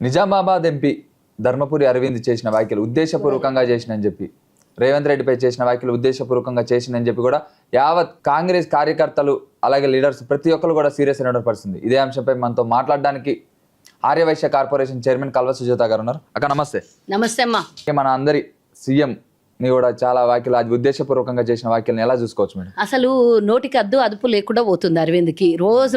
Nizamabad MP Dharmapuri Arvind చేసిన వ్యాఖ్యలు ఉద్దేశపూర్వకంగా చేసినని చెప్పి, రేవంత్ రెడ్డిపై చేసిన వ్యాఖ్యలు ఉద్దేశపూర్వకంగా చేసిందని చెప్పి కూడా యావత్ కాంగ్రెస్ కార్యకర్తలు అలాగే లీడర్స్ ప్రతి ఒక్కరు కూడా సీరియస్ అయిన పరిస్థితి. ఇదే అంశంపై మనతో మాట్లాడడానికి ఆర్యవైశ్య కార్పొరేషన్ చైర్మన్ కల్వ సుజాత గారు ఉన్నారు. అక్క నమస్తే. నమస్తే అమ్మా. మన అందరి సీఎం ని కూడా చాలా వ్యాఖ్యలు, అది ఉద్దేశపూర్వకంగా చేసిన వ్యాఖ్యలను ఎలా చూసుకోవచ్చు మేడం? అసలు నోటికి అదుపు లేకుండా పోతుంది అరవింద్కి.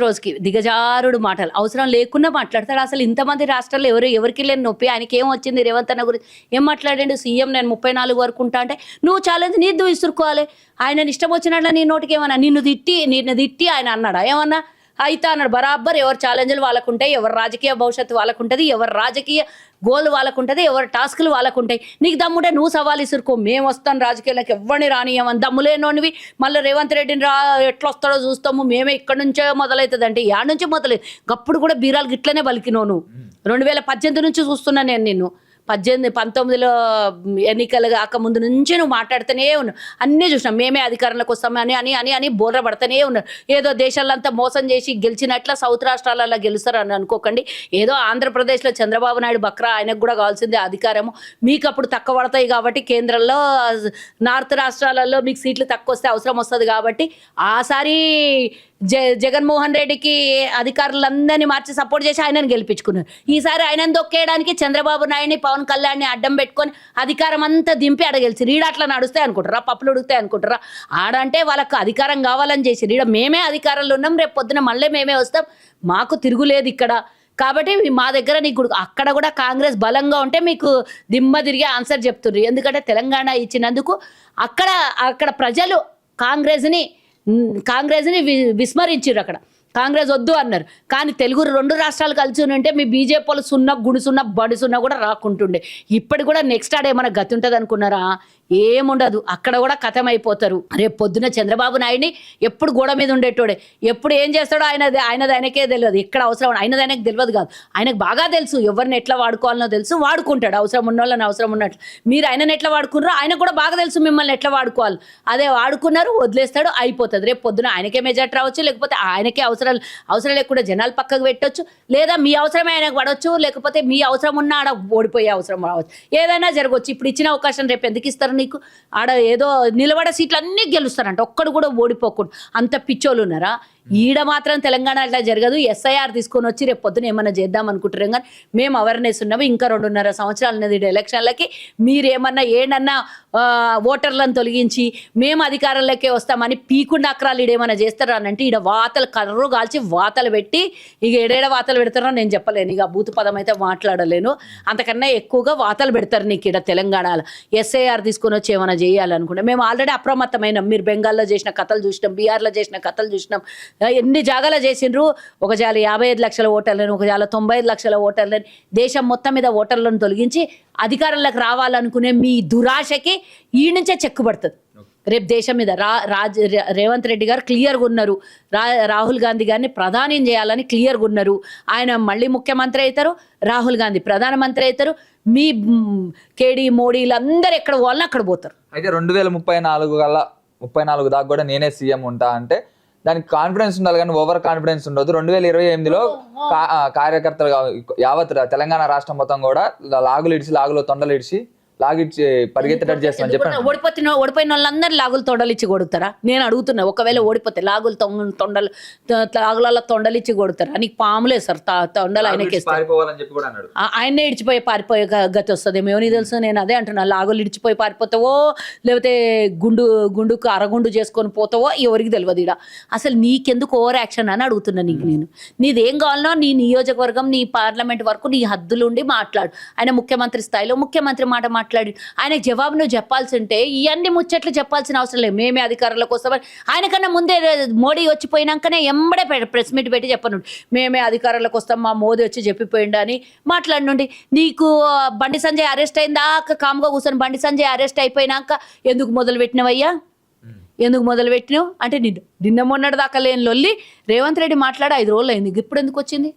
రోజుకి దిగజారుడు మాటలు, అవసరం లేకుండా మాట్లాడతాడు. అసలు ఇంతమంది రాష్ట్రాల్లో ఎవరికి లేని నొప్పి ఆయనకి ఏం వచ్చింది? రేవంత్ అన్న గురించి ఏం మాట్లాడాడు? సీఎం నేను 34 వరకు ఉంటా అంటే నువ్వు ఛాలెంజ్ నీ విసురుకోవాలి. ఆయన ఇష్టం వచ్చినట్ల నీ నోటికి ఏమన్నా నిన్ను తిట్టి ఆయన అన్నాడా? ఏమన్నా అయితే అన్నాడు. బరాబర్ ఎవరు ఛాలెంజ్లు వాళ్ళకు ఉంటాయి, ఎవరు రాజకీయ భవిష్యత్తు వాళ్ళకు ఉంటుంది, ఎవరు రాజకీయ గోల్ వాళ్ళకు ఉంటుంది, ఎవరు టాస్కులు వాళ్ళకు ఉంటాయి. నీకు దమ్ముంటే నువ్వు సవాల్ ఇసురుకో, మేము వస్తాం రాజకీయాలకు, ఎవరిని రానియమని. దమ్ములేనోనివి మళ్ళీ రేవంత్ రెడ్డిని ఎట్లా వస్తాడో చూస్తాము, మేమే ఇక్కడ నుంచే మొదలవుతుంది అంటే యాడ్ నుంచి మొదలైంది. అప్పుడు కూడా బీరాలు గిట్లనే బలికినోను. 2018 నుంచి చూస్తున్నా నేను నిన్ను. 19 ఎన్నికలు కాకముందు నుంచి నువ్వు మాట్లాడుతూనే ఉన్నావు. అన్నీ చూసినాం. మేమే అధికారంలోకి వస్తామని అని అని అని బోర్ర పడుతూనే ఉన్నారు. ఏదో దేశాలంతా మోసం చేసి గెలిచినట్ల సౌత్ రాష్ట్రాలలో గెలుస్తారు అని అనుకోకండి. ఏదో ఆంధ్రప్రదేశ్లో చంద్రబాబు నాయుడు బక్రా, ఆయనకు కూడా కావాల్సిందే అధికారము. మీకు అప్పుడు తక్కువ పడతాయి కాబట్టి, కేంద్రంలో నార్త్ రాష్ట్రాలలో మీకు సీట్లు తక్కువ వస్తే అవసరం వస్తుంది కాబట్టి ఆసారి జగన్మోహన్ రెడ్డికి అధికారులందరినీ మార్చి సపోర్ట్ చేసి ఆయనను గెలిపించుకున్నారు. ఈసారి ఆయనను దొక్కేయడానికి చంద్రబాబు నాయుడిని, పవన్ కళ్యాణ్ని అడ్డం పెట్టుకొని అధికారం అంతా దింపి అడగెలిసి ఈడ అట్లా నడుస్తాయి అనుకుంటారా? పప్పులు ఉడుకుతాయి అనుకుంటారా? ఆడంటే వాళ్ళకు అధికారం కావాలని చేసి ఈడ మేమే అధికారంలో ఉన్నాం, రేపు పొద్దున మళ్ళీ మేమే వస్తాం, మాకు తిరుగులేదు ఇక్కడ కాబట్టి మా దగ్గర నీకు అక్కడ కూడా కాంగ్రెస్ బలంగా ఉంటే మీకు దిమ్మ తిరిగి ఆన్సర్ చెప్తుర్రు. ఎందుకంటే తెలంగాణ ఇచ్చినందుకు అక్కడ ప్రజలు కాంగ్రెస్ని విస్మరించారు. అక్కడ కాంగ్రెస్ వద్దు అన్నారు. కానీ తెలుగు 2 రాష్ట్రాలు కలిసి ఉంటే మీ బీజేపీ వాళ్ళు సున్నా గుడిసున్నా బడిసున్నా కూడా రాకుంటుండే. ఇప్పటి కూడా నెక్స్ట్ ఏమైనా గతి ఉంటుంది అనుకున్నారా? ఏముండదు. అక్కడ కూడా కథం అయిపోతారు. రేపు పొద్దున చంద్రబాబు నాయుడిని ఎప్పుడు గోడ మీద ఉండేటోడే, ఎప్పుడు ఏం చేస్తాడో ఆయనది ఆయనకే తెలియదు. ఎక్కడ అవసరం ఆయనది ఆయనకు తెలియదు కాదు, ఆయనకు బాగా తెలుసు ఎవరిని ఎట్లా వాడుకోవాలనో తెలుసు. వాడుకుంటాడు అవసరం ఉన్న వాళ్ళని అవసరం ఉన్నట్లు. మీరు ఆయనను ఎట్లా వాడుకున్నారో ఆయనకు కూడా బాగా తెలుసు మిమ్మల్ని ఎట్లా వాడుకోవాలి. అదే వాడుకున్నారు, వదిలేస్తాడు, అయిపోతుంది. రేపు పొద్దున ఆయనకే మెజార్టీ రావచ్చు, లేకపోతే ఆయనకే అవసరం లేకుండా జనాలు పక్కకు పెట్టవచ్చు, లేదా మీ అవసరమే ఆయనకు పడవచ్చు, లేకపోతే మీ అవసరం ఉన్న ఆడ ఓడిపోయే అవసరం రావచ్చు. ఏదైనా జరగవచ్చు. ఇప్పుడు ఇచ్చిన అవకాశం రేపు ఎందుకు ఇస్తారు నీకు? ఆడ ఏదో నిలబడే సీట్లు అన్నీ గెలుస్తారంట, ఒక్కడు కూడా ఓడిపోకుండా. అంత పిచ్చోళ్ళు ఉన్నారా? ఈడ మాత్రం తెలంగాణ అట్లా జరగదు. ఎస్ఐఆర్ తీసుకొని వచ్చి రేపు పొద్దున ఏమన్నా చేద్దాం అనుకుంటారు. కానీ మేము అవేర్నెస్ ఉన్నాము. ఇంకా 2.5 సంవత్సరాలు ఉన్నది ఎలక్షన్లకి. మీరేమన్నా ఏడన్నా ఓటర్లను తొలగించి మేము అధికారంలోకే వస్తామని పీకుండా అక్రాలు ఈడేమన్నా చేస్తారా అని అంటే ఈడ వాతలు కర్రు కాల్చి వాతలు పెట్టి ఇక ఏడేడ వాతలు పెడతారో నేను చెప్పలేను. ఇక భూత పదం అయితే మాట్లాడలేను. అంతకన్నా ఎక్కువగా వాతలు పెడతారు నీకు ఈడ తెలంగాణలో. ఎస్ఐఆర్ తీసుకొని వచ్చి ఏమైనా చేయాలనుకుంటే మేము ఆల్రెడీ అప్రమత్తమైనాం. మీరు బెంగాల్లో చేసిన కథలు చూసినాం, బీహార్లో చేసిన కథలు చూసినాం. ఎన్ని జాగాలో చేసిండ్రు. ఒక జాల 55 లక్షల ఓటర్లను, ఒక జాల 95 లక్షల ఓటర్లని, దేశం మొత్తం మీద ఓటర్లను తొలగించి అధికారంలోకి రావాలనుకునే మీ దురాశకి ఈ నుంచే చెక్కుబడుతుంది. రేపు దేశం మీద రేవంత్ రెడ్డి గారు క్లియర్గా ఉన్నారు. రాహుల్ గాంధీ గారిని ప్రధాని చేయాలని క్లియర్గా ఉన్నారు. ఆయన మళ్ళీ ముఖ్యమంత్రి అవుతారు, రాహుల్ గాంధీ ప్రధానమంత్రి అవుతారు. మీ కేడీ మోడీలు అందరూ ఎక్కడ పోవాలని అక్కడ పోతారు. అయితే 2034 దాకా కూడా నేనే సీఎం ఉంటా అంటే దానికి కాన్ఫిడెన్స్ ఉండాలి, కానీ ఓవర్ కాన్ఫిడెన్స్ ఉండదు. 2028లో కార్యకర్తలు యావత్ తెలంగాణ రాష్ట్రం మొత్తం కూడా లాగులో తొండలు ఇడిచి లాగిచ్చి పరిగెత్తేటట్టు చేస్తామని చెప్పి ఓడిపోయిన వాళ్ళందరూ లాగులు తొండలు ఇచ్చి కొడుతారా? నేను అడుగుతున్నా. ఒకవేళ ఓడిపోతే తొండలు లాగులలో తొండలు ఇచ్చి కొడుతారా? నీకు పాములే సార్ తొండలు ఆయనకి ఆయన్నే ఇడిచిపోయి పారిపోయే గతి వస్తుంది. ఏమని తెలుసు? నేను అదే అంటున్నా. లాగులు ఇడిచిపోయి పారిపోతావో లేకపోతే గుండుకు అరగుండు చేసుకొని పోతావో ఎవరికి తెలియదు. ఇడ అసలు నీకెందుకు ఓవర్ యాక్షన్ అని అడుగుతున్నా నీకు. నేను నీదేం కావాలనో నీ నియోజకవర్గం, నీ పార్లమెంట్ వరకు నీ హద్దులుండి మాట్లాడు. ఆయన ముఖ్యమంత్రి స్థాయిలో ముఖ్యమంత్రి మాట మాట్లాడి ఆయనకు జవాబు నువ్వు చెప్పాల్సి ఉంటే ఇవన్నీ ముచ్చట్లు చెప్పాల్సిన అవసరం లేదు. మేమే అధికారంలోకి వస్తామని ఆయనకన్నా ముందే మోడీ వచ్చిపోయినాకనే ఎంబడే ప్రెస్ మీట్ పెట్టి చెప్పను, మేమే అధికారంలోకి వస్తాం, మా మోదీ వచ్చి చెప్పిపోయిండు అని మాట్లాడినండి. నీకు బండి సంజయ్ అరెస్ట్ అయిందాక కామ్గా కూర్చొని బండి సంజయ్ అరెస్ట్ అయిపోయినాక ఎందుకు మొదలు పెట్టినవయ్యా? ఎందుకు మొదలు పెట్టినావు అంటే నిన్న మొన్నటి దాకా లేని లొల్లి రేవంత్ రెడ్డి మాట్లాడి 5 రోజులు అయింది. ఇప్పుడు ఎందుకు వచ్చింది?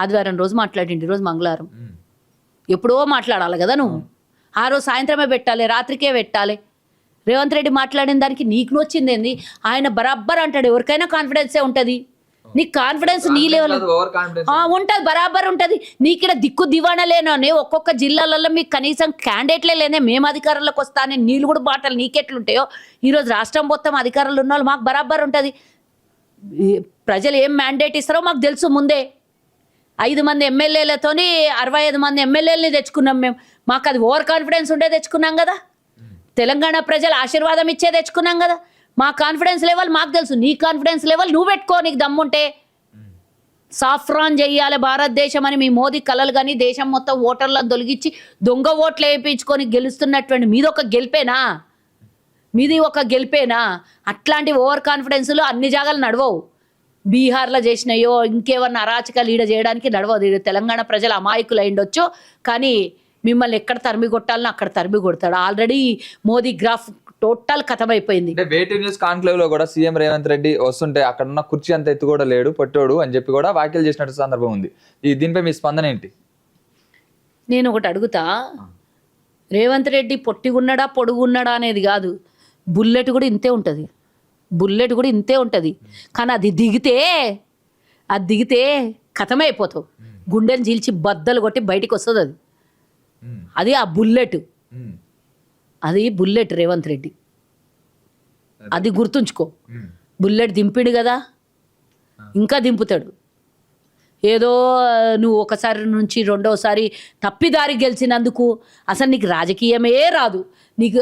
ఆదివారం రోజు మాట్లాడింది, ఈరోజు మంగళవారం. ఎప్పుడో మాట్లాడాలి కదా నువ్వు. ఆ రోజు సాయంత్రమే పెట్టాలి, రాత్రికే పెట్టాలి. రేవంత్ రెడ్డి మాట్లాడిన దానికి నీకు నొచ్చింది ఏంది? ఆయన బరాబర్ అంటాడు. ఎవరికైనా కాన్ఫిడెన్సే ఉంటుంది. నీకు కాన్ఫిడెన్స్ నీ లెవెల్ ఓవర్ కాన్ఫిడెన్స్ ఉంటుంది, బరాబర్ ఉంటుంది. నీకు ఇక్కడ దిక్కు దివాణా లేనని ఒక్కొక్క జిల్లాలలో మీకు కనీసం క్యాండిడేట్లే లేనే, మేము అధికారంలోకి వస్తానే నీళ్ళు కూడా బాటలు నీకెట్లుంటాయో. ఈరోజు రాష్ట్రం మొత్తం అధికారులు ఉన్న వాళ్ళు మాకు బరాబర్ ఉంటుంది. ప్రజలు ఏం మ్యాండేట్ ఇస్తారో మాకు తెలుసు ముందే. 5 మంది ఎమ్మెల్యేలతోని 65 మంది ఎమ్మెల్యేలని తెచ్చుకున్నాం మేము. మాకు అది ఓవర్ కాన్ఫిడెన్స్ ఉండే తెచ్చుకున్నాం కదా. తెలంగాణ ప్రజలు ఆశీర్వాదం ఇచ్చే తెచ్చుకున్నాం కదా. మా కాన్ఫిడెన్స్ లెవెల్ మాకు తెలుసు. నీ కాన్ఫిడెన్స్ లెవెల్ నువ్వు పెట్టుకో, నీకు దమ్ముంటే. సాఫ్రాన్ చెయ్యాలి భారతదేశం అని మీ మోదీ కలలు కానీ దేశం మొత్తం ఓటర్లను తొలగించి దొంగ ఓట్లు వేయించుకొని గెలుస్తున్నటువంటి మీది ఒక గెలిపేనా? మీది ఒక గెలిపేనా? అట్లాంటి ఓవర్ కాన్ఫిడెన్స్లో అన్ని జాగాలు నడవవు. బీహార్లో చేసినాయో ఇంకేమన్నా అరాచకాలు ఈడ చేయడానికి నడవదు. తెలంగాణ ప్రజలు అమాయకులు అయిండొచ్చు, కానీ మిమ్మల్ని ఎక్కడ తరిమి కొట్టాలని అక్కడ తరిమి కొడతాడు. ఆల్రెడీ మోదీ గ్రాఫ్ టోటల్ కథమైపోయింది. అంటే వేటివ్ న్యూస్ కాన్క్లేవ్ లో కూడా సీఎం రేవంత్ రెడ్డి వస్తుంటే అక్కడ ఉన్న కుర్చీ అంత ఎత్తు కూడా లేడు, పొట్టోడు అని చెప్పి కూడా వ్యాఖ్యలు చేసినట్టు సందర్భం ఉంది. దీనిపై మీ స్పందన ఏంటి? నేను ఒకటి అడుగుతా, రేవంత్ రెడ్డి పొట్టిగున్నాడా పొడుగున్నాడా అనేది కాదు, బుల్లెట్ కూడా ఇంతే ఉంటుంది. బుల్లెట్ కూడా ఇంతే ఉంటుంది. కానీ అది దిగితే కథమైపోతావు. గుండెని చీల్చి బద్దలు కొట్టి బయటికి వస్తుంది. అది ఆ బుల్లెట్. అది బుల్లెట్ రేవంత్ రెడ్డి. అది గుర్తుంచుకో. బుల్లెట్ దింపిడు కదా, ఇంకా దింపుతాడు. ఏదో నువ్వు ఒకసారి నుంచి రెండోసారి తప్పిదారి గెలిచినందుకు అసలు నీకు రాజకీయమే రాదు. నీకు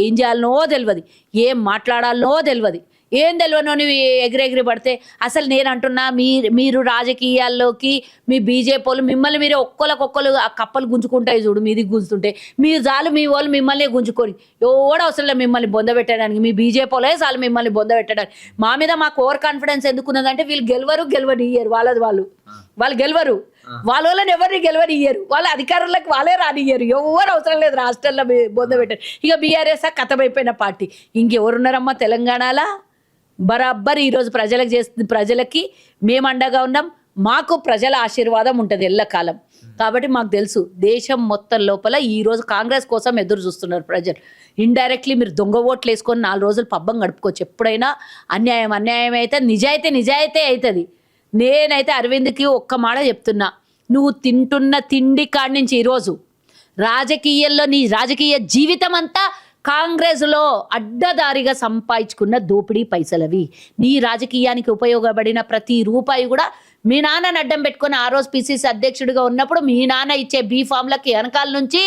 ఏం చేయాలనో తెలియదు, ఏం మాట్లాడాలనో తెలియదు. ఏం తెలియనో నువ్వు ఎగిరెగిరి పడితే అసలు నేను అంటున్నా, మీరు రాజకీయాల్లోకి మీ బీజేపీ వాళ్ళు మిమ్మల్ని మీరే ఒక్కొక్కరు ఆ కప్పలు గుంజుకుంటాయి చూడు, మీది గుంజుతుంటే మీరు చాలు మీ వాళ్ళు మిమ్మల్ని గుంజుకొని ఎవడో అవసరం లేదు మిమ్మల్ని బొందబెట్టడానికి. మీ బీజేపీ వాళ్ళే చాలు మిమ్మల్ని బొందబెట్టడానికి. మా మీద మాకు ఓవర్ కాన్ఫిడెన్స్ ఎందుకున్నదంటే వీళ్ళు గెలవనియ్యరు. వాళ్ళు గెలవరు. వాళ్ళని ఎవరిని గెలవనియ్యరు. వాళ్ళ అధికారులకు వాళ్ళే రానియ్యరు. ఎవరు అవసరం లేదు రాష్ట్రంలో బొందబెట్టారు. ఇక బీఆర్ఎస్ కథమైపోయిన పార్టీ. ఇంకెవరున్నారమ్మా తెలంగాణలో? బరాబర్ ఈరోజు ప్రజలకి మేము అండగా ఉన్నాం. మాకు ప్రజల ఆశీర్వాదం ఉంటుంది ఎల్లకాలం. కాబట్టి మాకు తెలుసు దేశం మొత్తం లోపల ఈరోజు కాంగ్రెస్ కోసం ఎదురు చూస్తున్నారు ప్రజలు. ఇండైరెక్ట్లీ మీరు దొంగ ఓట్లు వేసుకొని 4 రోజులు పబ్బం గడుపుకోవచ్చు. ఎప్పుడైనా అన్యాయం అయితే నిజాయితీ అవుతుంది. నేనైతే అరవింద్కి ఒక్క మాట చెప్తున్నా, నువ్వు తింటున్న తిండి కాడి నుంచి ఈరోజు రాజకీయాల్లో నీ రాజకీయ జీవితం అంతా కాంగ్రెస్లో అడ్డదారిగా సంపాదించుకున్న దోపిడీ పైసలవి. నీ రాజకీయానికి ఉపయోగపడిన ప్రతి రూపాయి కూడా మీ నాన్నని అడ్డం పెట్టుకొని ఆ రోజు పిసిసి అధ్యక్షుడిగా ఉన్నప్పుడు మీ నాన్న ఇచ్చే బీఫామ్లకి వెనకాల నుంచి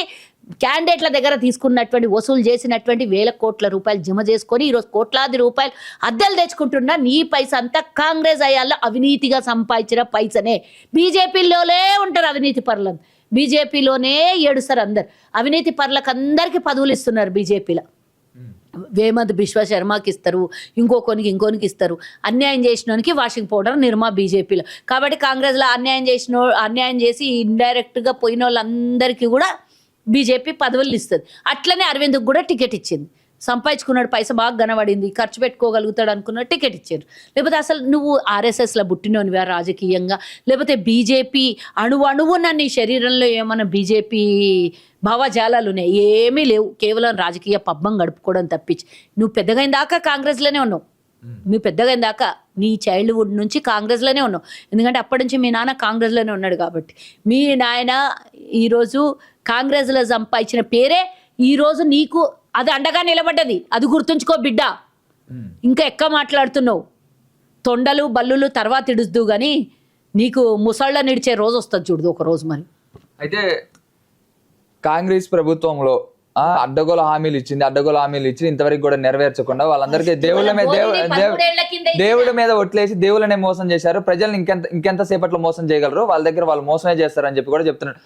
క్యాండిడేట్ల దగ్గర తీసుకున్నటువంటి వసూలు చేసినటువంటి 1000 కోట్ల రూపాయలు జమ చేసుకొని ఈరోజు కోట్లాది రూపాయలు అద్దెలు తెచ్చుకుంటున్నా నీ పైస అంతా కాంగ్రెస్ అయ్యాల్లో అవినీతిగా సంపాదించిన పైసనే. బీజేపీలోనే ఉంటారు అవినీతి పరులను, బీజేపీలోనే ఏడుస్తారు అందరు. అవినీతి పరులకు అందరికీ పదవులు ఇస్తున్నారు బీజేపీలో. వేమద్ విశ్వశర్మకి ఇస్తారు, ఇంకోనికి ఇస్తారు. అన్యాయం చేసినోనికి వాషింగ్ పౌడర్ నిర్మా బీజేపీలో. కాబట్టి కాంగ్రెస్లో అన్యాయం చేసి ఇండైరెక్ట్గా పోయిన వాళ్ళందరికీ కూడా బీజేపీ పదవులు ఇస్తుంది. అట్లనే అరవింద్కి కూడా టికెట్ ఇచ్చింది. సంపాదించుకున్నాడు, పైస బాగా కనబడింది, ఖర్చు పెట్టుకోగలుగుతాడు అనుకున్నాడు, టికెట్ ఇచ్చారు. లేకపోతే అసలు నువ్వు ఆర్ఎస్ఎస్లో పుట్టినోనివా రాజకీయంగా? లేకపోతే బీజేపీ అణువున నీ శరీరంలో ఏమైనా బీజేపీ భావజాలాలు ఉన్నాయి? ఏమీ లేవు. కేవలం రాజకీయ పబ్బం గడుపుకోవడం తప్పించి నువ్వు పెద్దగైన దాకా కాంగ్రెస్లోనే ఉన్నావు. నువ్వు పెద్దగైన దాకా నీ చైల్డ్హుడ్ నుంచి కాంగ్రెస్లోనే ఉన్నావు. ఎందుకంటే అప్పటి నుంచి మీ నాన్న కాంగ్రెస్లోనే ఉన్నాడు. కాబట్టి మీ నాయన ఈరోజు కాంగ్రెస్లో సంపాదించిన పేరే ఈరోజు నీకు అది అండగా నిలబడ్డది. అది గుర్తుంచుకో బిడ్డ. ఇంకా ఎక్కువ మాట్లాడుతున్నావు. తొండలు బల్లులు తర్వాత ఇడుస్తూ కానీ నీకు ముసళ్ళ నిడిచే రోజు వస్తుంది చూడదు ఒక రోజు. మరి అయితే కాంగ్రెస్ ప్రభుత్వంలో అడ్డగోలు హామీలు ఇచ్చి ఇంతవరకు కూడా నెరవేర్చకుండా వాళ్ళందరికీ దేవుడి మీద ఒట్లేసి దేవుళ్ళనే మోసం చేశారు. ప్రజల్ని ఇంకెంత సేపట్లో మోసం చేయగలరు? వాళ్ళ దగ్గర వాళ్ళు మోసమే చేస్తారని చెప్పి కూడా చెప్తున్నారు.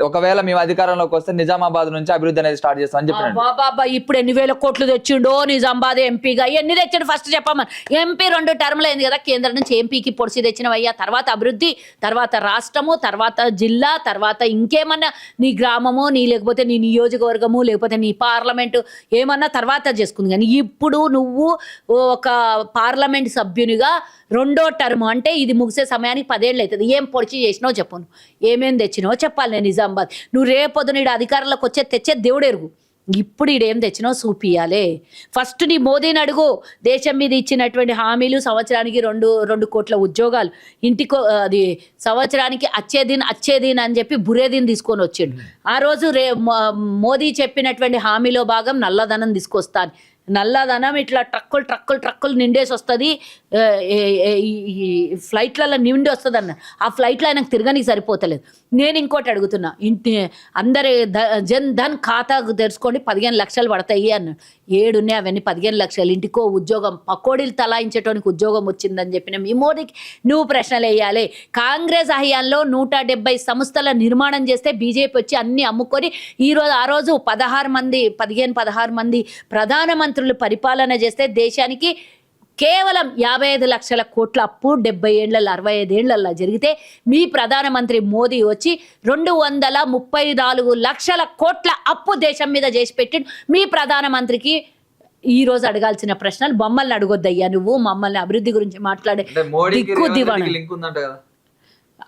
ఒకవేళ మేము అధికారంలోకి వస్తే నిజామాబాద్ నుంచి అభివృద్ధి అనేది స్టార్ట్ చేస్తామని చెప్పినాడు. బాబా ఇప్పుడు ఎన్ని వేల కోట్లు తెచ్చిండో నిజామాబాద్ ఎంపీగా. ఎన్ని తెచ్చిండు ఫస్ట్ చెప్పమని. ఎంపీ 2 టర్మ్లు అయింది కదా, కేంద్రం నుంచి ఎంపీకి పొడిచి తెచ్చినవయ్యా. తర్వాత అభివృద్ధి, తర్వాత రాష్ట్రము, తర్వాత జిల్లా, తర్వాత ఇంకేమన్నా నీ గ్రామము, నీ లేకపోతే నీ నియోజకవర్గము, లేకపోతే నీ పార్లమెంటు ఏమన్నా తర్వాత చేసుకుంది. కానీ ఇప్పుడు నువ్వు ఒక పార్లమెంట్ సభ్యునిగా 2వ టర్మ్ అంటే ఇది ముగిసే సమయానికి 10 ఏళ్ళు అవుతుంది. ఏం పొడిచి చేసినావు చెప్పు, నువ్వు ఏమేం తెచ్చినావో చెప్పాలి. నేను నిజామాబాద్ నువ్వు రేపొద్దు నీడు అధికారంలోకి తెచ్చే దేవుడు ఎరుగు. ఇప్పుడు ఈడేం తెచ్చినావు చూపియాలే. ఫస్ట్ నీ మోదీని అడుగు, దేశం మీద ఇచ్చినటువంటి హామీలు, సంవత్సరానికి 2 కోట్ల ఉద్యోగాలు, ఇంటికో అది సంవత్సరానికి అచ్చేదీన్ అని చెప్పి బురేదీన్ తీసుకొని వచ్చిండు. ఆ రోజు మోదీ చెప్పినటువంటి హామీలో భాగం నల్లధనం తీసుకొస్తాను. నల్లధనం ఇట్లా ట్రక్కులు నిండేసి వస్తుంది, ఫ్లైట్లలో నిండి వస్తుంది అన్న. ఆ ఫ్లైట్లో ఆయనకు తిరగనికి సరిపోతలేదు. నేను ఇంకోటి అడుగుతున్నా, అందరి జన్ ధన్ ఖాతా తెరుచుకోండి 15 లక్షలు పడతాయి అన్నాడు. 7 ఉన్నాయి అవన్నీ 15 లక్షలు. ఇంటికో ఉద్యోగం, పకోడీలు తలాయించడానికి ఉద్యోగం వచ్చిందని చెప్పిన మీ మోదీకి నువ్వు ప్రశ్నలు వేయాలి. కాంగ్రెస్ హయాంలో 170 సంస్థల నిర్మాణం చేస్తే బీజేపీ వచ్చి అన్ని అమ్ముకొని ఆ రోజు 16 మంది ప్రధానమంత్రులు పరిపాలన చేస్తే దేశానికి కేవలం 55 లక్షల కోట్ల అప్పు 70 ఏళ్లలో 65 ఏళ్లలో జరిగితే మీ ప్రధానమంత్రి మోదీ వచ్చి 234 లక్షల కోట్ల అప్పు దేశం మీద చేసి పెట్టిండు. మీ ప్రధానమంత్రికి ఈ రోజు అడగాల్సిన ప్రశ్నలు మమ్మల్ని అడగొద్దయ్యా. నువ్వు మమ్మల్ని అభివృద్ధి గురించి మాట్లాడే దిక్కు దివాణం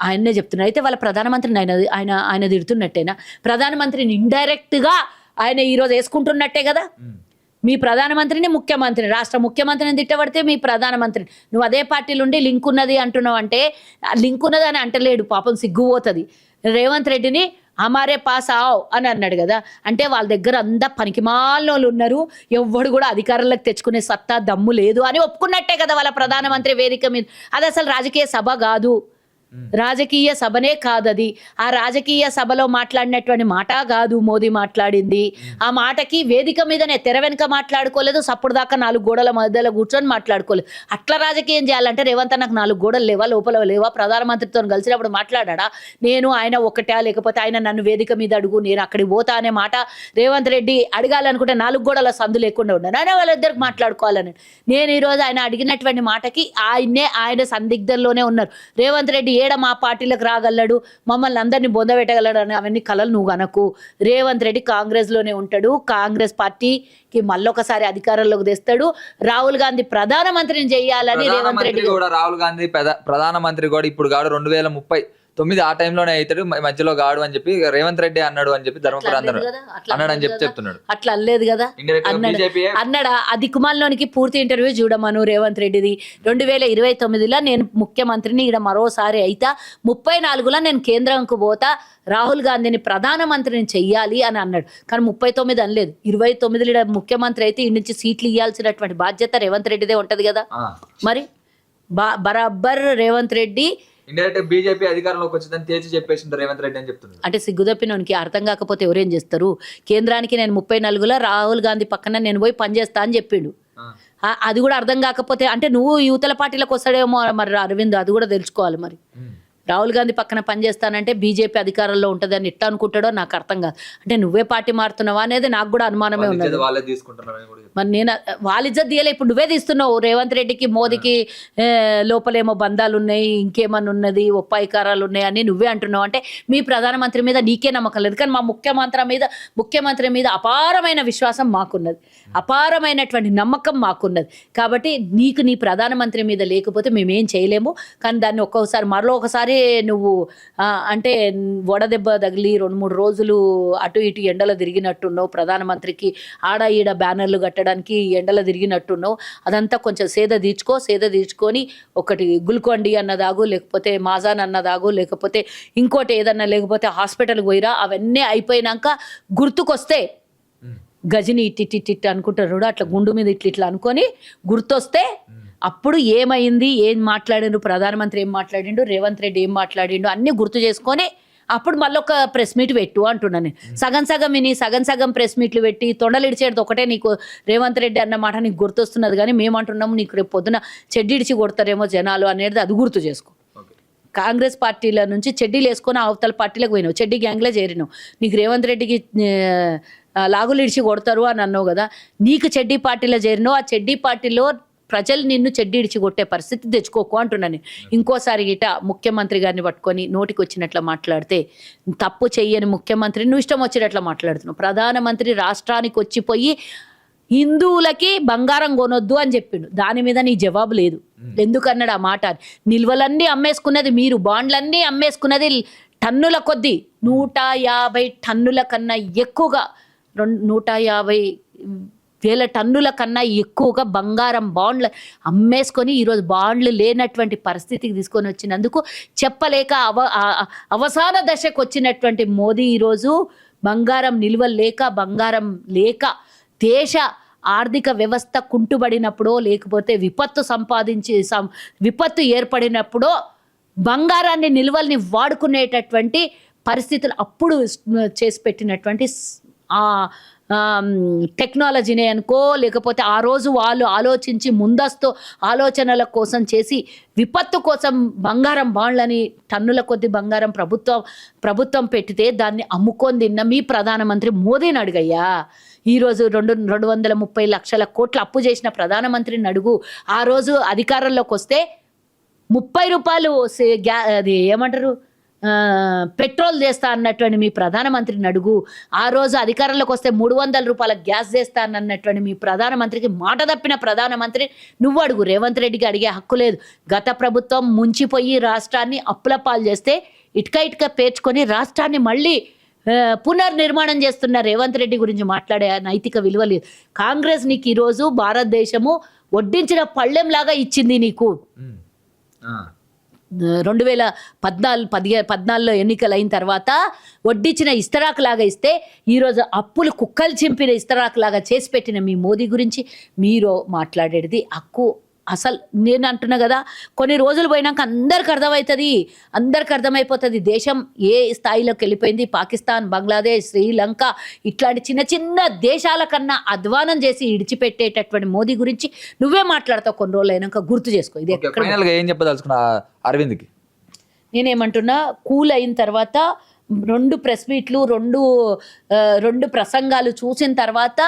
ఆయన్నే చెప్తున్నా. అయితే వాళ్ళ ప్రధానమంత్రిని ఆయన తిడుతున్నట్టేనా? ప్రధానమంత్రిని ఇండైరెక్ట్గా ఆయన ఈరోజు వేసుకుంటున్నట్టే కదా. మీ ప్రధానమంత్రిని ముఖ్యమంత్రిని, రాష్ట్ర ముఖ్యమంత్రిని తిట్టబడితే మీ ప్రధానమంత్రిని నువ్వు అదే పార్టీలు ఉండి లింక్ ఉన్నది అంటున్నావు. అంటే లింక్ ఉన్నది అని అంటలేడు, పాపం సిగ్గుపోతుంది. రేవంత్ రెడ్డిని హమారే పాస్ ఆవ్ అని అన్నాడు కదా. అంటే వాళ్ళ దగ్గర అంతా పనికిమాలినోళ్ళు ఉన్నారు, ఎవ్వడు కూడా అధికారంలోకి తెచ్చుకునే సత్తా దమ్ము లేదు అని ఒప్పుకున్నట్టే కదా వాళ్ళ ప్రధానమంత్రి వేదిక మీద. అది అసలు రాజకీయ సభ కాదు, రాజకీయ సభనే కాదది. ఆ రాజకీయ సభలో మాట్లాడినటువంటి మాట కాదు మోదీ మాట్లాడింది. ఆ మాటకి వేదిక మీదనే తెర వెనుక మాట్లాడుకోలేదు, సప్పుడు దాకా 4 గోడల మధ్యలో కూర్చొని మాట్లాడుకోలేదు. అట్లా రాజకీయం చేయాలంటే రేవంత్ నాకు 4 గోడలు లేవా, లోపల లేవా? ప్రధానమంత్రితో కలిసినప్పుడు మాట్లాడా నేను ఆయన ఒకటా, లేకపోతే ఆయన నన్ను వేదిక మీద అడుగు నేను అక్కడికి పోతా అనే మాట రేవంత్ రెడ్డి అడగాలనుకుంటే 4 గోడల సందు లేకుండా ఉన్నాను. ఆయన వాళ్ళిద్దరికి మాట్లాడుకోవాలని నేను ఈరోజు ఆయన అడిగినటువంటి మాటకి ఆయన సందిగ్ధంలోనే ఉన్నారు. రేవంత్ రెడ్డి ఏడ మా పార్టీలకు రాగలడు, మమ్మల్ని అందరినీ బొందబెట్టగలడు అని అవన్నీ కలలు నువ్వు కనకు. రేవంత్ రెడ్డి కాంగ్రెస్లోనే ఉంటాడు, కాంగ్రెస్ పార్టీకి మళ్ళొకసారి అధికారంలోకి తెస్తాడు. రాహుల్ గాంధీ ప్రధానమంత్రిని చేయాలని రేవంత్ రెడ్డి కూడా, రాహుల్ గాంధీ ప్రధానమంత్రి కూడా ఇప్పుడు కాడు 2039 ఆ టైంలోనే అవుతాడు, మధ్యలో కాడు అని చెప్పి రేవంత్ రెడ్డి అన్నాడు అని చెప్పి ధర్మపురి అందరూ అన్నాడు అని చెప్పి చెప్తున్నాడు. అట్లా అనలేదు కదా, అన్నాడా? ఆ దిక్కుమాలలోనికి పూర్తి ఇంటర్వ్యూ చూడమను రేవంత్ రెడ్డిది. 2029లో నేను ముఖ్యమంత్రిని ఇక్కడ మరోసారి అయితా, 34లో నేను కేంద్రంకు పోతా, రాహుల్ గాంధీని ప్రధానమంత్రిని చెయ్యాలి అని అన్నాడు. కానీ 39 అనలేదు. 29లో ముఖ్యమంత్రి అయితే ఈ నుంచి సీట్లు ఇవ్వాల్సినటువంటి బాధ్యత రేవంత్ రెడ్డిదే ఉంటది కదా. మరి బరాబర్ రేవంత్ రెడ్డి ఇండైరెక్ట్ బీజేపీ అధికారంలోకి వచ్చిందని తేల్చి చెప్పేసిండు రేవంత్ రెడ్డి అని చెప్తున్నారు. అంటే సిగ్గుదప్పినోనికి అర్థం కాకపోతే ఎవరేం చేస్తారు? కేంద్రానికి నేను 34లో రాహుల్ గాంధీ పక్కన నేను పోయి పనిచేస్తా అని చెప్పిండు. అది కూడా అర్థం కాకపోతే అంటే నువ్వు యువతల పార్టీలకు వస్తాడేమో మరి అరవింద్, అది కూడా తెలుసుకోవాలి. మరి రాహుల్ గాంధీ పక్కన పనిచేస్తానంటే బీజేపీ అధికారంలో ఉంటుంది అని ఎట్లా అనుకుంటాడో నాకు అర్థం కాదు. అంటే నువ్వే పార్టీ మారుతున్నావా అనేది నాకు కూడా అనుమానమే ఉన్నది. మరి నేను వాళ్ళ ఇజ్జత్ తీయలే, ఇప్పుడు నువ్వే తీస్తున్నావు. రేవంత్ రెడ్డికి మోదీకి లోపలేమో బంధాలు ఉన్నాయి, ఇంకేమన్నా ఉన్నది, ఒప్పాయికారాలు ఉన్నాయి అని నువ్వే అంటున్నావు. అంటే మీ ప్రధానమంత్రి మీద నీకే నమ్మకం లేదు, కానీ మా ముఖ్యమంత్రి మీద అపారమైన విశ్వాసం మాకున్నది, అపారమైనటువంటి నమ్మకం మాకున్నది. కాబట్టి నీకు నీ ప్రధానమంత్రి మీద లేకపోతే మేమేం చేయలేము. కానీ దాన్ని ఒకసారి నువ్వు అంటే వడదెబ్బ తగిలి 2-3 రోజులు అటు ఇటు ఎండలో తిరిగినట్టున్నావు, ప్రధానమంత్రికి ఆడ ఈడ బ్యానర్లు కట్టడానికి ఎండలో తిరిగినట్టున్నావు. అదంతా కొంచెం సేద తీర్చుకొని ఒకటి గుల్కొండి అన్నదాగు, లేకపోతే మాజాన్ అన్నదాగు, లేకపోతే ఇంకోటి ఏదన్నా, లేకపోతే హాస్పిటల్కి పోయిరా. అవన్నీ అయిపోయినాక గుర్తుకొస్తే గజని ఇట్టి అనుకుంటారు, అట్లా గుండు మీద ఇట్లా అనుకొని గుర్తొస్తే అప్పుడు ఏమైంది, ఏం మాట్లాడిండు, ప్రధానమంత్రి ఏం మాట్లాడిండు, రేవంత్ రెడ్డి ఏం మాట్లాడిండు అన్నీ గుర్తు చేసుకొని అప్పుడు మళ్ళీ ఒక ప్రెస్ మీట్ పెట్టు అంటున్నాను. సగం ప్రెస్ మీట్లు పెట్టి తొండలిడిచేది ఒకటే నీకు రేవంత్ రెడ్డి అన్న మాట నీకు గుర్తొస్తున్నది. కానీ మేమంటున్నాము నీకు రేపు పొద్దున చెడ్డిడిచి కొడతారేమో జనాలు అనేది అది గుర్తు చేసుకో. కాంగ్రెస్ పార్టీల నుంచి చెడ్డీలు వేసుకొని అవతల పార్టీలకు పోయినావు, చెడ్డీ గ్యాంగ్లో చేరినావు. నీకు రేవంత్ రెడ్డికి లాగులు ఇడిచి కొడతారు అని అన్నావు కదా. నీకు చెడ్డీ పార్టీలో చేరినావు, ఆ చెడ్డీ పార్టీలో ప్రజలు నిన్ను చెడ్డి ఇడిచి కొట్టే పరిస్థితి తెచ్చుకోకు అంటున్నాను. ఇంకోసారి గిట ముఖ్యమంత్రి గారిని పట్టుకొని నోటికి వచ్చినట్లు మాట్లాడితే, తప్పు చెయ్యని ముఖ్యమంత్రి నువ్వు ఇష్టం వచ్చినట్లు మాట్లాడుతున్నావు. ప్రధానమంత్రి రాష్ట్రానికి వచ్చిపోయి హిందువులకి బంగారం కొనొద్దు అని చెప్పిండు, దాని మీద నీ జవాబు లేదు. ఎందుకన్నాడు ఆ మాట? నిల్వలన్నీ అమ్మేసుకున్నది మీరు, బాండ్లన్నీ అమ్మేసుకున్నది టన్నుల కొద్దీ, 150 టన్నుల కన్నా ఎక్కువగా 150,000 టన్నుల కన్నా ఎక్కువగా బంగారం బాండ్లు అమ్మేసుకొని ఈరోజు బాండ్లు లేనటువంటి పరిస్థితికి తీసుకొని వచ్చినందుకు చెప్పలేక అవసాన దశకు వచ్చినటువంటి మోదీ ఈరోజు బంగారం నిల్వలు లేక, బంగారం లేక దేశ ఆర్థిక వ్యవస్థ కుంటుబడినప్పుడో లేకపోతే విపత్తు ఏర్పడినప్పుడో బంగారాన్ని నిల్వల్ని వాడుకునేటటువంటి పరిస్థితులు అప్పుడు చేసి పెట్టినటువంటి టెక్నాలజీనే అనుకో, లేకపోతే ఆ రోజు వాళ్ళు ఆలోచించి ముందస్తు ఆలోచనల కోసం చేసి విపత్తు కోసం బంగారం బాండ్లని టన్నుల కొద్ది బంగారం ప్రభుత్వం పెట్టితే దాన్ని అమ్ముకొని తిన్న మీ ప్రధానమంత్రి మోదీని అడుగయ్యా. ఈరోజు 230 లక్షల కోట్ల అప్పు చేసిన ప్రధానమంత్రిని అడుగు. ఆ రోజు అధికారంలోకి వస్తే 30 రూపాయలు అది ఏమంటారు పెట్రోల్ చేస్తా అన్నటువంటి మీ ప్రధానమంత్రిని అడుగు. ఆ రోజు అధికారంలోకి వస్తే 300 రూపాయల గ్యాస్ చేస్తా అన్నటువంటి మీ ప్రధానమంత్రికి మాట తప్పిన ప్రధానమంత్రి నువ్వు అడుగు. రేవంత్ రెడ్డికి అడిగే హక్కు లేదు. గత ప్రభుత్వం ముంచిపోయి రాష్ట్రాన్ని అప్పుల పాలు చేస్తే ఇటుక పేర్చుకొని రాష్ట్రాన్ని మళ్ళీ పునర్నిర్మాణం చేస్తున్న రేవంత్ రెడ్డి గురించి మాట్లాడే నైతిక విలువ లేదు. కాంగ్రెస్ నీకు ఈరోజు భారతదేశము వడ్డించిన పళ్ళెంలాగా ఇచ్చింది నీకు. 2014 ఎన్నికలు అయిన తర్వాత వడ్డించిన ఇస్తరాకులాగా ఇస్తే ఈరోజు అప్పులు కుక్కలు చింపిన ఇస్తరాకులాగా చేసి పెట్టిన మీ మోదీ గురించి మీరు మాట్లాడేది హక్కు. అసలు నేను అంటున్నా కదా, కొన్ని రోజులు పోయినాక అందరికి అర్థమైపోతుంది దేశం ఏ స్థాయిలోకి వెళ్ళిపోయింది. పాకిస్తాన్, బంగ్లాదేశ్, శ్రీలంక ఇట్లాంటి చిన్న చిన్న దేశాల కన్నా అధ్వానం చేసి ఇడిచిపెట్టేటటువంటి మోదీ గురించి నువ్వే మాట్లాడతావు. కొన్ని రోజులు అయినాక గుర్తు చేసుకో. ఇది ఏం చెప్పదలుచుకున్నా అరవింద్కి? నేనేమంటున్నా, కూల్ అయిన తర్వాత 2 ప్రెస్ మీట్లు, 2 ప్రసంగాలు చూసిన తర్వాత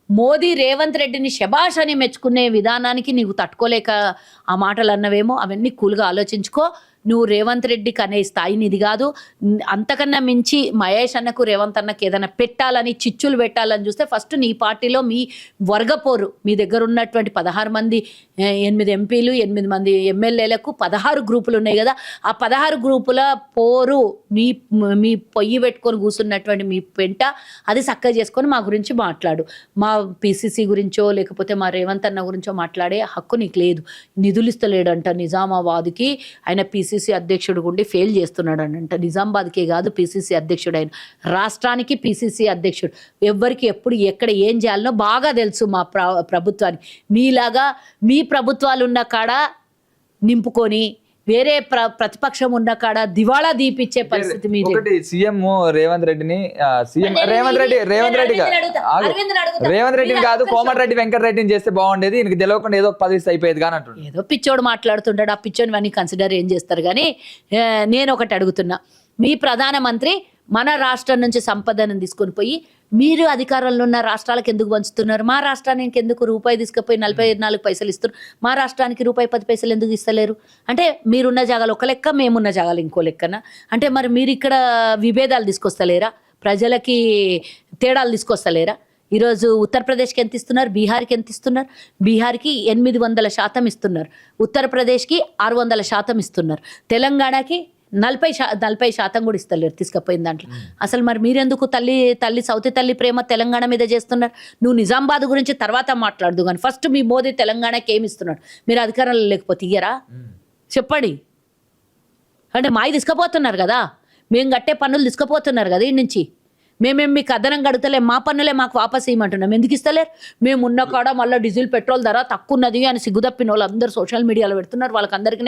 మోదీ రేవంత్ రెడ్డిని శబాష్ అని మెచ్చుకునే విధానానికి నీవు తట్టుకోలేక ఆ మాటలు అన్నవేమో. అవన్నీ కూల్గా ఆలోచించుకో. నువ్వు రేవంత్ రెడ్డికి అనే స్థాయిని ఇది కాదు. అంతకన్నా మించి మహేష్ అన్నకు రేవంత్ అన్నకు ఏదైనా పెట్టాలని, చిచ్చులు పెట్టాలని చూస్తే ఫస్ట్ నీ పార్టీలో మీ వర్గపోరు, మీ దగ్గర ఉన్నటువంటి 16 మంది 8 ఎంపీలు, 8 మంది ఎమ్మెల్యేలకు 16 గ్రూపులు ఉన్నాయి కదా. ఆ 16 గ్రూపుల పోరు మీ పొయ్యి పెట్టుకొని కూర్చున్నటువంటి మీ పెంట అది చక్కగా చేసుకొని మా గురించి మాట్లాడు. మా పిసిసి గురించో లేకపోతే మా రేవంత్ అన్న గురించో మాట్లాడే హక్కు నీకు లేదు. నిధులు ఇస్తలేడంట నిజామాబాద్కి. ఆయన పిసిసి అధ్యక్షుడు ఉండి ఫెయిల్ చేస్తున్నాడు అంట. నిజామాబాద్కే కాదు పిసిసి అధ్యక్షుడు, ఆయన రాష్ట్రానికి పిసిసి అధ్యక్షుడు. ఎవరికి ఎప్పుడు ఎక్కడ ఏం చేయాలనో బాగా తెలుసు మా ప్రభుత్వానికి. మీలాగా మీ ప్రభుత్వాలు ఉన్న కాడ నింపుకొని వేరే ప్రతిపక్షం ఉన్న కాడ దివాళా దీపిచ్చే పరిస్థితి మీద. సీఎం రేవంత్ రెడ్డిని కాదు కోమటిరెడ్డి వెంకటరెడ్డిని చేస్తే బాగుండేది. ఈయనకి తెలియకుండా ఏదో 10 అయిపోయేది కానీ అంటుండే. ఏదో పిచ్చోడు మాట్లాడుతుంటాడు. ఆ పిచ్చోని అన్ని కన్సిడర్ ఏం చేస్తారు. కానీ నేను ఒకటి అడుగుతున్నా, మీ ప్రధానమంత్రి మన రాష్ట్రం నుంచి సంపదను తీసుకొని పోయి మీరు అధికారంలో ఉన్న రాష్ట్రాలకు ఎందుకు పంచుతున్నారు? మా రాష్ట్రానికి ఎందుకు రూపాయి తీసుకుపోయి 44 పైసలు ఇస్తున్నారు? మా రాష్ట్రానికి రూపాయి 10 పైసలు ఎందుకు ఇస్తలేరు? అంటే మీరున్న జాగాలు ఒక లెక్క, మేమున్న జాగాలు ఇంకో లెక్కన. అంటే మరి మీరు ఇక్కడ విభేదాలు తీసుకొస్తలేరా? ప్రజలకి తేడాలు తీసుకొస్తలేరా? ఈరోజు ఉత్తరప్రదేశ్కి ఎంత ఇస్తున్నారు? బీహార్కి ఎంత ఇస్తున్నారు? బీహార్కి 800% ఇస్తున్నారు. ఉత్తరప్రదేశ్కి 600% ఇస్తున్నారు. తెలంగాణకి 40% కూడా ఇస్తలేరు తీసుకుపోయిన దాంట్లో. అసలు మరి మీరెందుకు తల్లి సౌతి తల్లి ప్రేమ తెలంగాణ మీద చేస్తున్నారు? నువ్వు నిజామాబాద్ గురించి తర్వాత మాట్లాడదు కానీ ఫస్ట్ మీ మోదీ తెలంగాణకి ఏమి ఇస్తున్నాడు? మీరు అధికారంలో లేకపోతే ఇయ్యరా? చెప్పండి. అంటే మావి తీసుకుపోతున్నారు కదా, మేము కట్టే పన్నులు తీసుకుపోతున్నారు కదా ఈ నుంచి. మేమేం మీకు అదనం గడుతలే, మా పన్నులే మాకు వాపస్ ఇవ్వమంటున్నాం. ఎందుకు ఇస్తలేరు? మేము ఉన్న కాడ మళ్ళీ డీజిల్ పెట్రోల్ ధర తక్కువ ఉన్నది అని సిగ్గుదప్పిన వాళ్ళు అందరూ సోషల్ మీడియాలో పెడుతున్నారు. వాళ్ళకందరికీ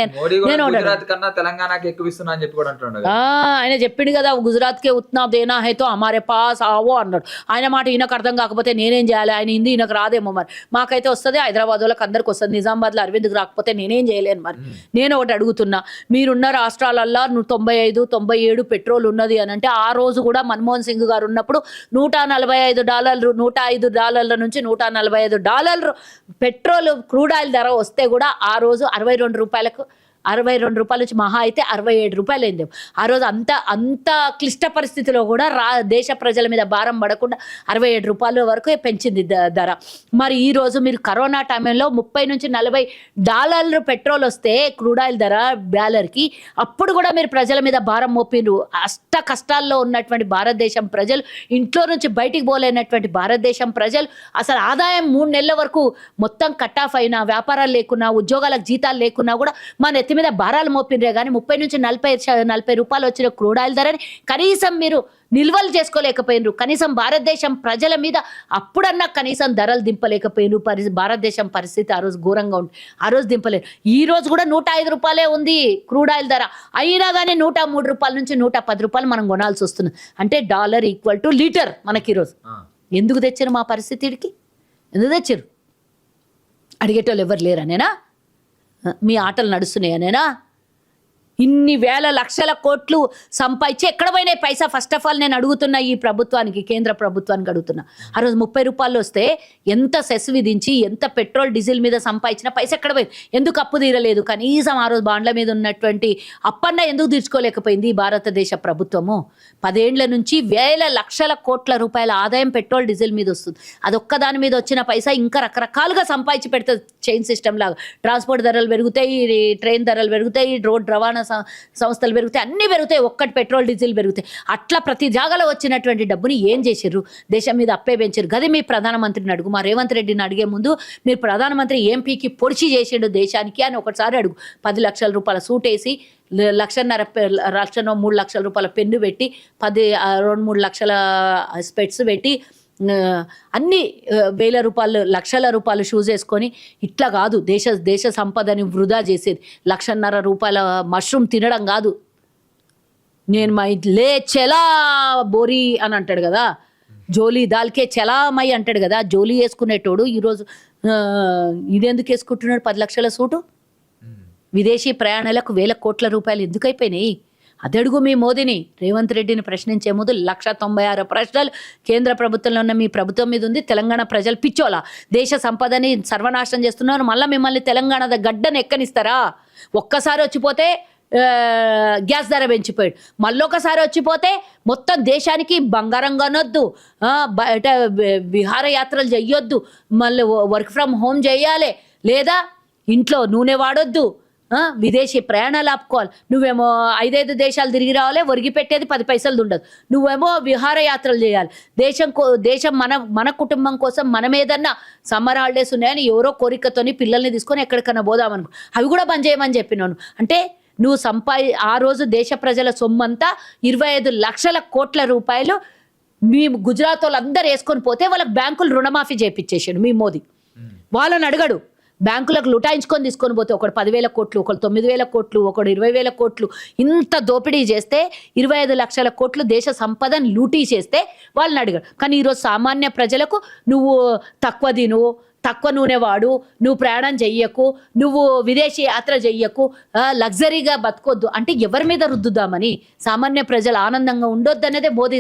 ఆయన చెప్పిండు కదా, గుజరాత్కే ఉత్నా దేనా హై తో హమారే పాస్ ఆవో అన్నాడు. ఆయన మాట ఈయనకు అర్థం కాకపోతే నేనేం చేయాలి? ఆయన హిందీ ఈయనకు రాదేమో. మరి మాకైతే వస్తుంది, హైదరాబాద్ వాళ్ళకి అందరికి వస్తుంది. నిజామాబాద్లో అరవింద్కి రాకపోతే నేనేం చేయలేను. మరి నేను ఒకటి అడుగుతున్నా, మీరున్న రాష్ట్రాలల్లో 95, 97 పెట్రోల్ ఉన్నది అని అంటే ఆ రోజు కూడా మన్మోహన్ సింగ్ గారు ఉన్నప్పుడు $145, $105 నుంచి $145 పెట్రోల్ క్రూడ్ ఆయిల్ ధర వస్తే కూడా ఆ రోజు 62 రూపాయలకు 62 రూపాయల నుంచి మహా అయితే 67 రూపాయలు అయింది. ఆ రోజు అంత క్లిష్ట పరిస్థితిలో కూడా దేశ ప్రజల మీద భారం పడకుండా 67 రూపాయల వరకు పెంచింది ధర. మరి ఈ రోజు మీరు కరోనా టైంలో 30 నుంచి $40 పెట్రోల్ వస్తే క్రూడ్ ఆయిల్ ధర బ్యాలర్కి, అప్పుడు కూడా మీరు ప్రజల మీద భారం మోపిరు. కష్టాల్లో ఉన్నటువంటి భారతదేశం ప్రజలు, ఇంట్లో నుంచి బయటికి పోలేనటువంటి భారతదేశం ప్రజలు, అసలు ఆదాయం 3 నెలల వరకు మొత్తం కట్ ఆఫ్ అయినా, వ్యాపారాలు లేకున్నా, ఉద్యోగాలకు జీతాలు లేకున్నా కూడా మన ఎత్తి మీద భారాలు మోపినరే కానీ 30 నుంచి 40 రూపాయలు వచ్చిన క్రూడ్ ఆయిల్ ధరని కనీసం మీరు నిల్వలు చేసుకోలేకపోయినరు. కనీసం భారతదేశం ప్రజల మీద అప్పుడన్నా కనీసం ధరలు దింపలేకపోయినరు. భారతదేశం పరిస్థితి ఆ రోజు ఘోరంగా ఉంది. ఆ రోజు దింపలేదు. ఈ రోజు కూడా 105 రూపాయలే ఉంది క్రూడ్ ఆయిల్ ధర. అయినా కానీ 103 రూపాయల నుంచి 110 రూపాయలు మనం కొనాల్సి వస్తుంది. అంటే డాలర్ ఈక్వల్ టు లీటర్ మనకి ఈరోజు. ఎందుకు తెచ్చారు మా పరిస్థితికి? ఎందుకు తెచ్చారు? అడిగేటోళ్ళు ఎవరు లేరనేనా? మీ ఆటలు నడుస్తున్నాయనేనా? ఇన్ని వేల లక్షల కోట్లు సంపాదించి ఎక్కడ పోయినాయి పైసా? ఫస్ట్ ఆఫ్ ఆల్ నేను అడుగుతున్నా ఈ ప్రభుత్వానికి, కేంద్ర ప్రభుత్వానికి అడుగుతున్నా. ఆ రోజు 30 రూపాయలు వస్తే ఎంత సెస్ విధించి, ఎంత పెట్రోల్ డీజిల్ మీద సంపాదించిన పైసా ఎక్కడ పోయింది? ఎందుకు అప్పు తీరలేదు? కనీసం ఆ రోజు బాండ్ల మీద ఉన్నటువంటి అప్పన్న ఎందుకు తీర్చుకోలేకపోయింది ఈ భారతదేశ ప్రభుత్వము? 10 ఏండ్ల నుంచి వేల లక్షల కోట్ల రూపాయల ఆదాయం పెట్రోల్ డీజిల్ మీద వస్తుంది. అదొక్క దాని మీద వచ్చిన పైసా ఇంకా రకరకాలుగా సంపాదించి పెడుతుంది. చైన్ సిస్టమ్ లాగా ట్రాన్స్పోర్ట్ ధరలు పెరుగుతాయి, ట్రైన్ ధరలు పెరుగుతాయి, రోడ్ రవాణా సంస్థలు పెరుగుతాయి, అన్నీ పెరుగుతాయి. ఒక్కటి పెట్రోల్ డీజిల్ పెరుగుతాయి. అట్లా ప్రతి జాగాలో వచ్చినటువంటి డబ్బుని ఏం చేశారు? దేశం మీద అప్పే పెంచారు. గది మీ ప్రధానమంత్రిని అడుగు. మా రేవంత్ రెడ్డిని అడిగే ముందు మీరు ప్రధానమంత్రి ఎంపీకి పొడిచి చేసిండు దేశానికి అని ఒకసారి అడుగు. 10 లక్షల రూపాయల సూట్ వేసి, 1.5 లక్షల రూపాయల పెన్ను పెట్టి, 2-3 లక్షల స్పెట్స్ పెట్టి, అన్ని వేల రూపాయలు, లక్షల రూపాయలు షూస్ వేసుకొని, ఇట్లా కాదు దేశ సంపదని వృధా చేసేది. 1.5 రూపాయల మష్రూమ్ తినడం కాదు. నేను మై లే చెలా బోరీ అని అంటాడు కదా, జోలీ దాల్కే చెలామై అంటాడు కదా. జోలీ వేసుకునేటోడు ఈరోజు ఇదెందుకు వేసుకుంటున్నాడు? 10 లక్షల సూటు. విదేశీ ప్రయాణాలకు వేల కోట్ల రూపాయలు ఎందుకు అయిపోయినాయి? అదడుగు మీ మోదీని. రేవంత్ రెడ్డిని ప్రశ్నించే ముందు 196 ప్రశ్నలు కేంద్ర ప్రభుత్వంలో ఉన్న మీ ప్రభుత్వం మీద ఉంది. తెలంగాణ ప్రజలు పిచ్చోలా దేశ సంపదని సర్వనాశనం చేస్తున్నారు. మళ్ళీ మిమ్మల్ని తెలంగాణ గడ్డను ఎక్కనిస్తారా? ఒక్కసారి వచ్చిపోతే గ్యాస్ ధర పెంచిపోయాడు, మళ్ళొకసారి వచ్చిపోతే మొత్తం దేశానికి బంగారం కొనొద్దు, బయట విహారయాత్రలు చెయ్యొద్దు, మళ్ళీ వర్క్ ఫ్రమ్ హోమ్ చేయాలి, లేదా ఇంట్లో నూనె వాడొద్దు, విదేశీ ప్రయాణాలు ఆపుకోవాలి. నువ్వేమో 5 దేశాలు తిరిగి రావాలి, ఒరిగి పెట్టేది 10 పైసలు ఉండదు. నువ్వేమో విహారయాత్రలు చేయాలి. దేశం మన కుటుంబం కోసం మనం ఏదన్నా సమ్మర్ హాలిడేస్ ఉన్నాయని ఎవరో కోరికతోని పిల్లల్ని తీసుకొని ఎక్కడికన్నా పోదామనుకో, అవి కూడా బంద్ చేయమని చెప్పినాను. అంటే నువ్వు ఆ రోజు దేశ ప్రజల సొమ్మంతా 25 లక్షల కోట్ల రూపాయలు మీ గుజరాత్ వాళ్ళందరూ వేసుకొని పోతే వాళ్ళకి బ్యాంకులు రుణమాఫీ చేయించేసాడు మీ మోదీ. వాళ్ళని అడగడు. బ్యాంకులకు లుటాయించుకొని తీసుకొని పోతే ఒకడు 10,000 కోట్లు, ఒకడు 9,000 కోట్లు, ఒకడు 20,000 కోట్లు, ఇంత దోపిడీ చేస్తే 25 లక్షల కోట్లు దేశ సంపదను లూటీ చేస్తే వాళ్ళని అడిగాడు. కానీ ఈరోజు సామాన్య ప్రజలకు నువ్వు తక్కువ తిను, తక్కువ నూనె వాడు, నువ్వు ప్రయాణం చెయ్యకు, నువ్వు విదేశీ యాత్ర చెయ్యకు, లగ్జరీగా బతకొద్దు అంటే ఎవరి మీద రుద్దుదామని? సామాన్య ప్రజలు ఆనందంగా ఉండొద్దు అనేదే మోదీ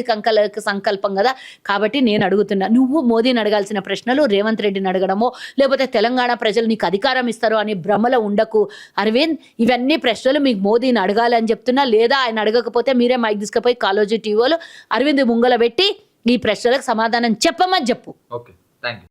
సంకల్పం కదా. కాబట్టి నేను అడుగుతున్నా, నువ్వు మోదీని అడగాల్సిన ప్రశ్నలు రేవంత్ రెడ్డిని అడగడమో, లేకపోతే తెలంగాణ ప్రజలు నీకు అధికారం ఇస్తారు అని భ్రమలో ఉండకు అరవింద్. ఇవన్నీ ప్రశ్నలు మీకు మోదీని అడగాలని చెప్తున్నా. లేదా ఆయన అడగకపోతే మీరే మైక్ తీసుకుపోయి కాలోజీ టీవీలో అరవింద్ ముంగల పెట్టి ఈ ప్రశ్నలకు సమాధానం చెప్పమని చెప్పు. Okay, thank you.